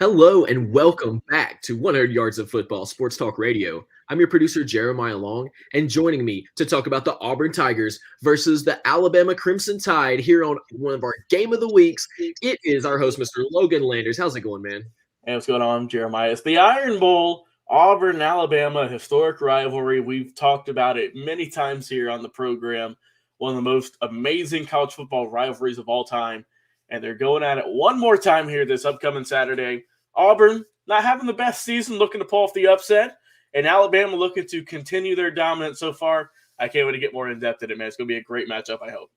Hello and welcome back to 100 Yards of Football Sports Talk Radio. I'm your producer, Jeremiah Long, and joining me to talk about the Auburn Tigers versus the Alabama Crimson Tide here on one of our Game of the Weeks, it is our host, Mr. Logan Landers. How's it going, man? Hey, what's going on, Jeremiah? It's the Iron Bowl, Auburn, Alabama, historic rivalry. We've talked about it many times here on the program. One of the most amazing college football rivalries of all time. And they're going at it one more time here this upcoming Saturday. Auburn not having the best season, looking to pull off the upset. And Alabama looking to continue their dominance so far. I can't wait to get more in depth in it, man. It's going to be a great matchup, I hope.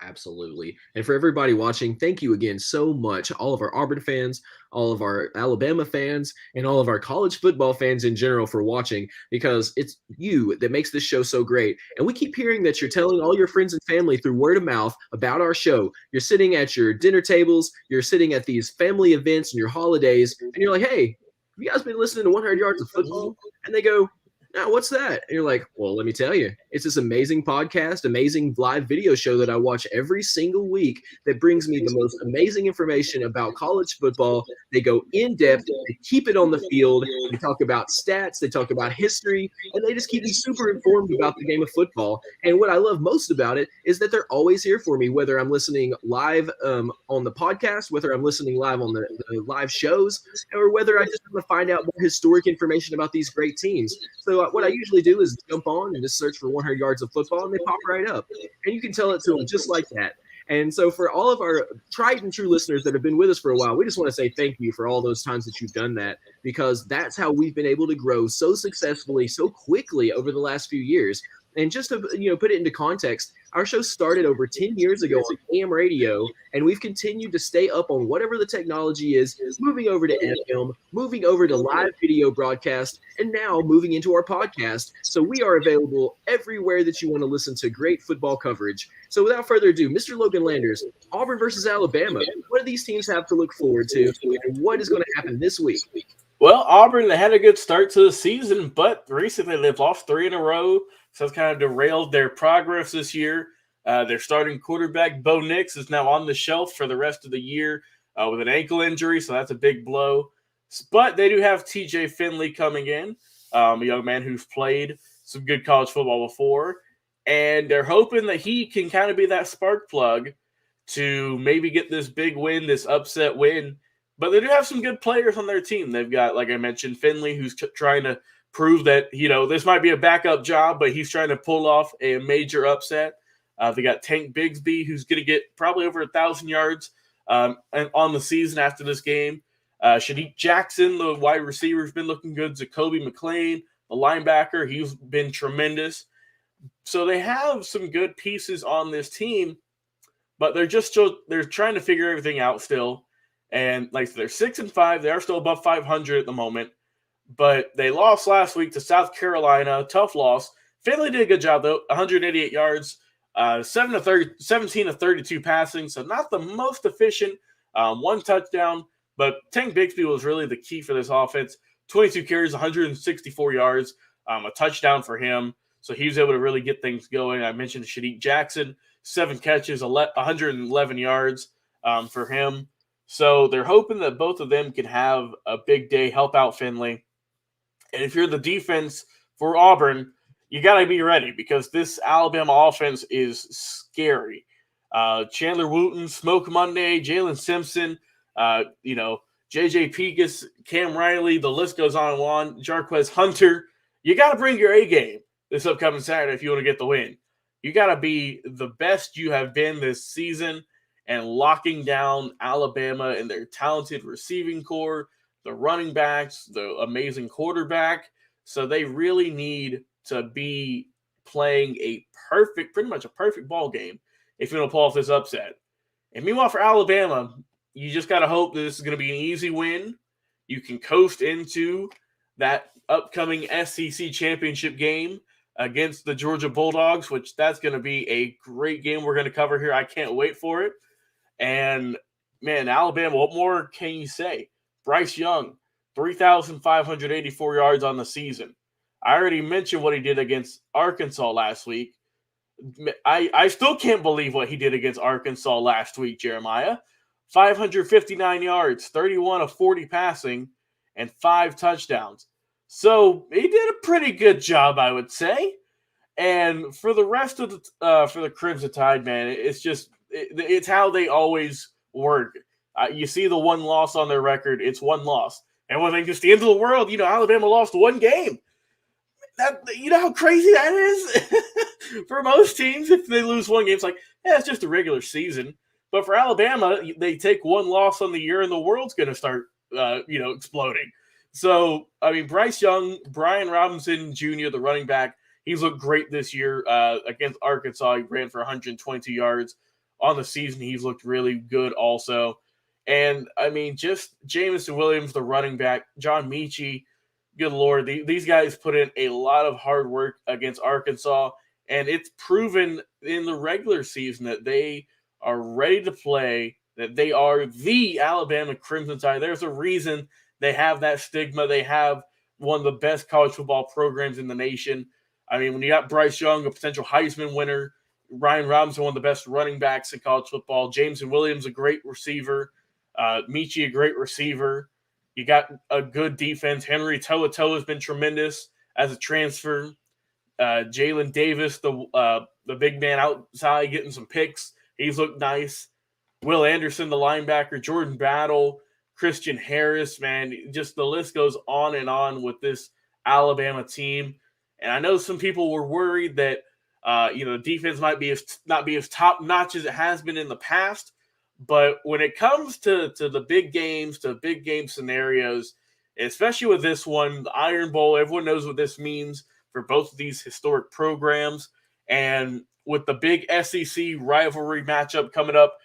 Absolutely. And for everybody watching, thank you again so much. All of our Auburn fans, all of our Alabama fans, and all of our college football fans in general for watching, because it's you that makes this show so great. And we keep hearing that you're telling all your friends and family through word of mouth about our show. You're sitting at your dinner tables, you're sitting at these family events and your holidays, and you're like, hey, have you guys been listening to 100 Yards of Football? And they go, now, what's that? And you're like, well, let me tell you, it's this amazing podcast, amazing live video show that I watch every single week that brings me the most amazing information about college football. They go in depth, they keep it on the field, they talk about stats, they talk about history, and they just keep me super informed about the game of football. And what I love most about it is that they're always here for me, whether I'm listening live on the podcast, whether I'm listening live on the live shows, or whether I just want to find out more historic information about these great teams. So what I usually do is jump on and just search for 100 yards of football, and they pop right up. And you can tell it to them just like that. And so for all of our tried and true listeners that have been with us for a while, we just want to say thank you for all those times that you've done that, because that's how we've been able to grow so successfully, so quickly over the last few years. And just to put it into context, our show started over 10 years ago on AM radio, and we've continued to stay up on whatever the technology is, moving over to FM, moving over to live video broadcast, and now moving into our podcast. So we are available everywhere that you want to listen to great football coverage. So without further ado, Mr. Logan Landers, Auburn versus Alabama. What do these teams have to look forward to, and what is going to happen this week? Well, Auburn, they had a good start to the season, but recently they've lost 3 in a row. So it's kind of derailed their progress this year. Their starting quarterback, Bo Nix, is now on the shelf for the rest of the year with an ankle injury, so that's a big blow. But they do have TJ Finley coming in, a young man who's played some good college football before. And they're hoping that he can kind of be that spark plug to maybe get this big win, this upset win. But they do have some good players on their team. They've got, like I mentioned, Finley, who's trying to prove that, this might be a backup job, but he's trying to pull off a major upset. They got Tank Bigsby, who's going to get probably over 1,000 yards on the season after this game. Shadiq Jackson, the wide receiver, has been looking good. Zacoby McClain, the linebacker, he's been tremendous. So they have some good pieces on this team, but they're trying to figure everything out still. And like they're 6-5, they are still above 500 at the moment, but they lost last week to South Carolina. Tough loss. Finley did a good job though, 188 yards, 17 of 32 passing, so not the most efficient. One touchdown, but Tank Bigsby was really the key for this offense. 22 carries, 164 yards, a touchdown for him. So he was able to really get things going. I mentioned Shadiq Jackson, 7 catches, 111 yards for him. So they're hoping that both of them can have a big day, help out Finley. And if you're the defense for Auburn, you got to be ready because this Alabama offense is scary. Chandler Wooten, Smoke Monday, Jalen Simpson, J.J. Pegas, Cam Riley, the list goes on and on. Jarquez Hunter. You got to bring your A game this upcoming Saturday if you want to get the win. You got to be the best you have been this season and locking down Alabama and their talented receiving core, the running backs, the amazing quarterback. So they really need to be playing pretty much a perfect ball game if you want to pull off this upset. And meanwhile, for Alabama, you just got to hope that this is going to be an easy win. You can coast into that upcoming SEC championship game against the Georgia Bulldogs, which that's going to be a great game we're going to cover here. I can't wait for it. And, man, Alabama, what more can you say? Bryce Young, 3,584 yards on the season. I already mentioned what he did against Arkansas last week. I still can't believe what he did against Arkansas last week, Jeremiah. 559 yards, 31 of 40 passing, and 5 touchdowns. So he did a pretty good job, I would say. And for the rest of for the Crimson Tide, man, it's how they always work. You see the one loss on their record; it's one loss, and when they just the end of the world, Alabama lost one game. That how crazy that is for most teams. If they lose one game, it's like, yeah, it's just a regular season. But for Alabama, they take one loss on the year, and the world's going to start, exploding. So, I mean, Bryce Young, Brian Robinson Jr., the running back, he's looked great this year against Arkansas. He ran for 122 yards on the season. He's looked really good also. And, I mean, just Jamison Williams, the running back, John Mechie, good Lord, these guys put in a lot of hard work against Arkansas, and it's proven in the regular season that they are ready to play, that they are the Alabama Crimson Tide. There's a reason they have that stigma. They have one of the best college football programs in the nation. I mean, when you got Bryce Young, a potential Heisman winner, Ryan Robinson, one of the best running backs in college football, Jameson Williams, a great receiver, Mechie, a great receiver. You got a good defense. Henry To'oTo'o has been tremendous as a transfer. Jalen Davis, the big man outside, getting some picks. He's looked nice. Will Anderson, the linebacker. Jordan Battle. Christian Harris, man. Just the list goes on and on with this Alabama team. And I know some people were worried that the defense might not be as top notch as it has been in the past. But when it comes to the big games, to big game scenarios, especially with this one, the Iron Bowl, everyone knows what this means for both of these historic programs. And with the big SEC rivalry matchup coming up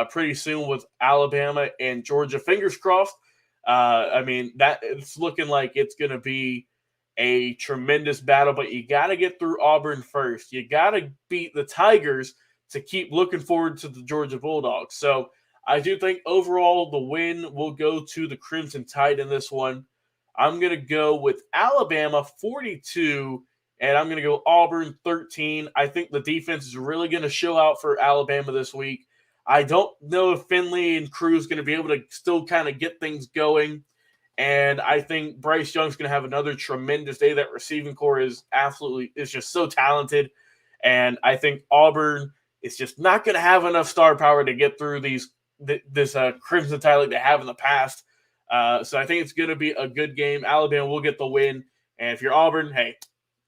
pretty soon with Alabama and Georgia, fingers crossed. I mean, that it's looking like it's going to be a tremendous battle, but you got to get through Auburn first. You got to beat the Tigers to keep looking forward to the Georgia Bulldogs. So I do think overall the win will go to the Crimson Tide in this one. I'm going to go with Alabama 42, and I'm going to go Auburn 13. I think the defense is really going to show out for Alabama this week. I don't know if Finley and Cruz going to be able to still kind of get things going. And I think Bryce Young's going to have another tremendous day. That receiving core is just so talented. And I think Auburn is just not going to have enough star power to get through this Crimson Tide like they have in the past. So I think it's going to be a good game. Alabama will get the win. And if you're Auburn, hey,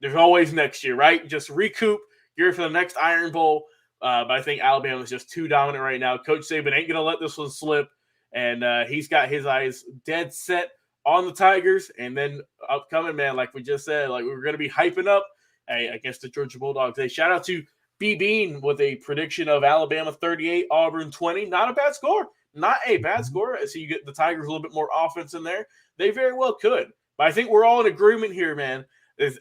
there's always next year, right? Just recoup, gear for the next Iron Bowl. But I think Alabama is just too dominant right now. Coach Saban ain't going to let this one slip. And he's got his eyes dead set on the Tigers. And then upcoming, man, like we just said, like we're going to be hyping up against the Georgia Bulldogs. Hey, shout out to B. Bean with a prediction of Alabama 38, Auburn 20. Not a bad score. Not a bad score. So you get the Tigers a little bit more offense in there. They very well could. But I think we're all in agreement here, man. This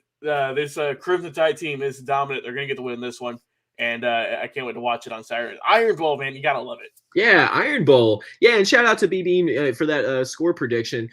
Crimson Tide team is dominant. They're going to get the win in this one. And I can't wait to watch it on Saturday. Iron Bowl, man, you got to love it. Yeah, Iron Bowl. Yeah, and shout out to B Bean for that score prediction.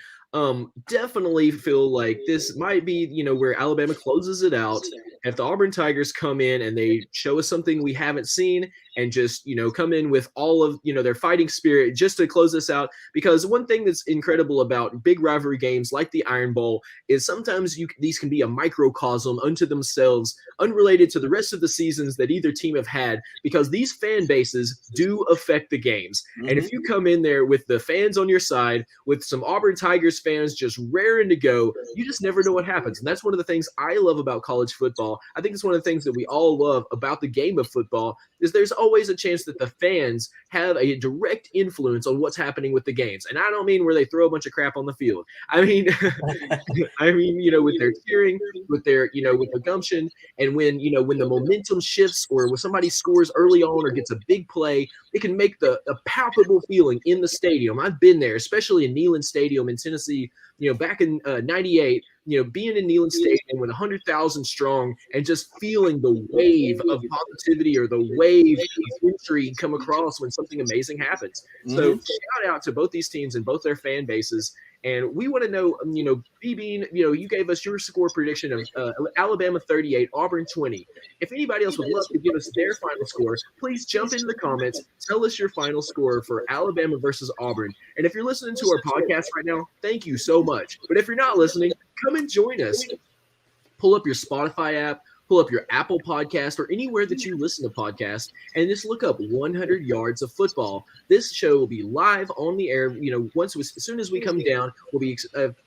Definitely feel like this might be, where Alabama closes it out. If the Auburn Tigers come in and they show us something we haven't seen and just, come in with all of, their fighting spirit just to close this out. Because one thing that's incredible about big rivalry games like the Iron Bowl is sometimes these can be a microcosm unto themselves, unrelated to the rest of the seasons that either team have had, because these fan bases do affect the games. Mm-hmm. And if you come in there with the fans on your side, with some Auburn Tigers fans just raring to go, you just never know what happens. And that's one of the things I love about college football. I think it's one of the things that we all love about the game of football is there's always a chance that the fans have a direct influence on what's happening with the games. And I don't mean where they throw a bunch of crap on the field. I mean, with their cheering, with their, with the gumption, and when the momentum shifts or when somebody scores early on or gets a big play, it can make a palpable feeling in the stadium. I've been there, especially in Neyland Stadium in Tennessee, back in 98. being in Neyland Stadium with 100,000 strong and just feeling the wave of positivity or the wave of intrigue come across when something amazing happens. So shout out to both these teams and both their fan bases. And we want to know, B-Bean, you gave us your score prediction of Alabama 38, Auburn 20. If anybody else would love to give us their final score, please jump into the comments. Tell us your final score for Alabama versus Auburn. And if you're listening to our podcast right now, thank you so much. But if you're not listening, come and join us. Pull up your Spotify app, pull up your Apple podcast or anywhere that you listen to podcasts, and just look up 100 Yards of Football. This show will be live on the air. As soon as we come down, we'll be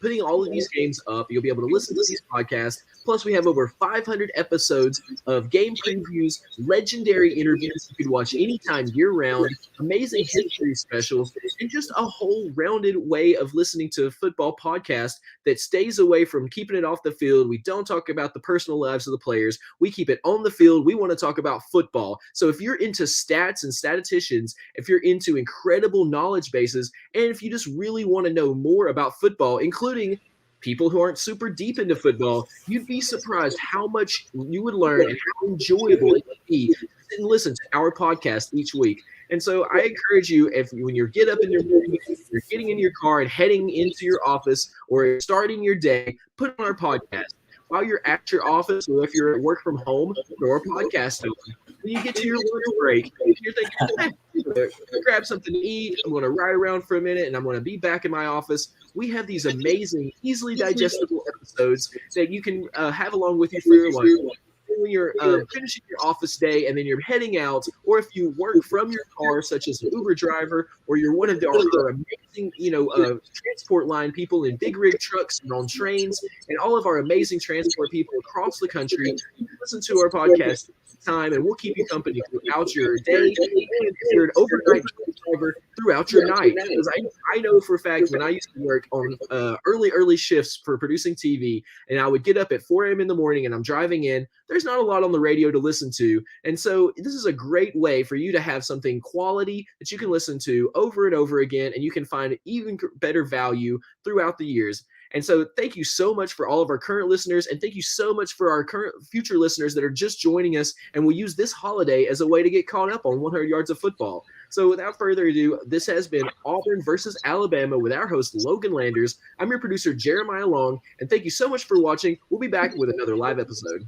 putting all of these games up. You'll be able to listen to these podcasts. Plus, we have over 500 episodes of game previews, legendary interviews you can watch anytime year-round, amazing history specials, and just a whole rounded way of listening to a football podcast that stays away from keeping it off the field. We don't talk about the personal lives of the players. We keep it on the field. We want to talk about football. So if you're into stats and statisticians, if you're into incredible knowledge bases, and if you just really want to know more about football, including people who aren't super deep into football, you'd be surprised how much you would learn and how enjoyable it would be to sit and listen to our podcast each week. And so I encourage you, when you get up in your morning, you're getting in your car and heading into your office or starting your day, put on our podcast. While you're at your office or if you're at work from home, throw our podcast on. When you get to your lunch break, you're thinking, grab something to eat. I'm going to ride around for a minute and I'm going to be back in my office. We have these amazing, easily digestible episodes that you can have along with you for your lunch. When you're finishing your office day and then you're heading out, or if you work from your car, such as an Uber driver, or you're one of our amazing, transport line people in big rig trucks and on trains, and all of our amazing transport people across the country, listen to our podcast time, and we'll keep you company throughout your day. And if you're an overnight driver, throughout your night, because I know for a fact when I used to work on early shifts for producing TV, and I would get up at 4 a.m. in the morning and I'm driving in, there's not a lot on the radio to listen to. And so this is a great way for you to have something quality that you can listen to over and over again, and you can find even better value throughout the years. And so thank you so much for all of our current listeners, and thank you so much for our current future listeners that are just joining us, and we'll use this holiday as a way to get caught up on 100 Yards of Football. So without further ado, this has been Auburn versus Alabama with our host, Logan Landers. I'm your producer, Jeremiah Long, and thank you so much for watching. We'll be back with another live episode.